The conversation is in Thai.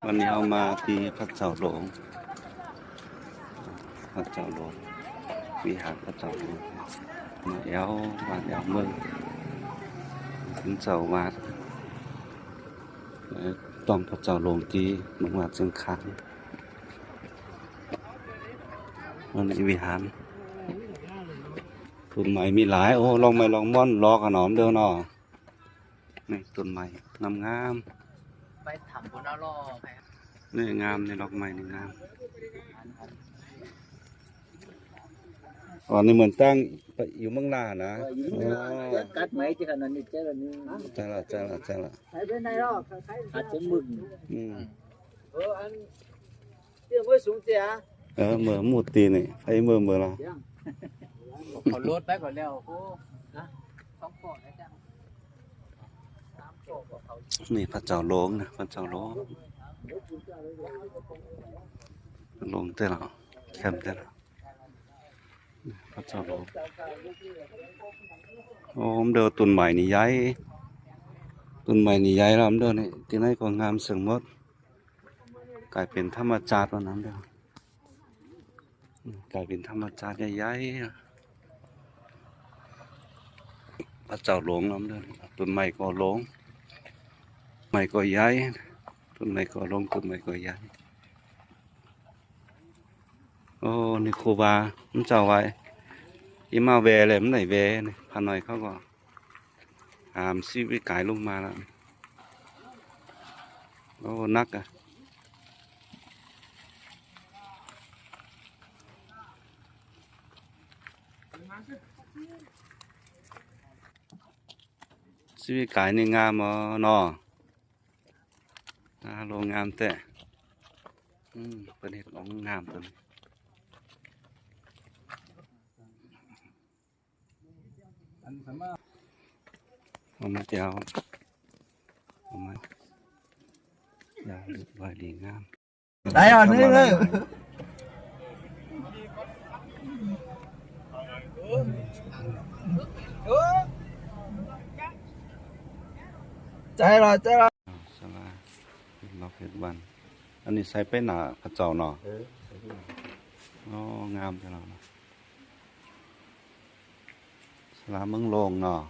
วันนี้เอามาที่พระเจ้าหลวงพระเจ้าหลวงวิหารพระเจ้าหลวงมาแอวบ้านแอวเมืองถึงเจ้าวาดต้องพระเจ้าหลวงที่เมืองวัดเชียงคานวันนี้วิหารต้นไม้มีหลายโอ้ลองไม้ลองม่อนรอขนอมเด้อเนาะนี่ต้นไม้งามไปถามคนเอาล่อไป ๆนี่งามนี่ดอกไม้นี่งามอ๋อนี่เหมือนตั้งอยู่เมืองลานะอ๋อ cắt mấy chứ còn anh chết là như จ้าละ thấy bên này đó thấy sẽ mừng อืม anh tiêu mới xuống xe เมื่อหมูตีนี่ไอ้เมื่อเรา เขาลดไปก่อนแล้วโอ้นะต้องปอดนะจ๊ะ3 ปอดเขา นี่พระเจ้าโลงนะพระเจ้าโลงลงเต้นหรอแคมเต้นหรอพระเจ้าโลงโอ้ผมเดินต้นใหม่นี่ย้ายต้นใหม่นี่ย้ายแล้วผมเดินนี่ที่ไหนก็งามเสงหมดกลายเป็นธรรมชาติวันนั้นเดียวกลายเป็นธรรมชาติใหญ่ๆพระเจ้าหลวงแล้วผมเดินต้นใหม่ก็หลงใหม่ก็ย้ายต้นไม้ก็ลงต้นไม้ก็ย้ายโอ้นี่ครูบามันเจ้าไว้อีมาแวเลยมันไหนแวนี่พาหน่อยเขาก็หามซีวิกายลงมาแล้วโอ้นักอ่ะซีวิกายนี่งามเนาะโรงงามแต่เป็นเห็ดของงามตัวนี้เอามาเจ้าเอามายาวลึกไว้ดีงาม đấy rồi đi đi chạy rồi สลาเราเห็ดวันอันนี้ใส่ไปหนาพระเจ้าเนาะอ๋องามจังเลยสลาเมืองโลงเนาะ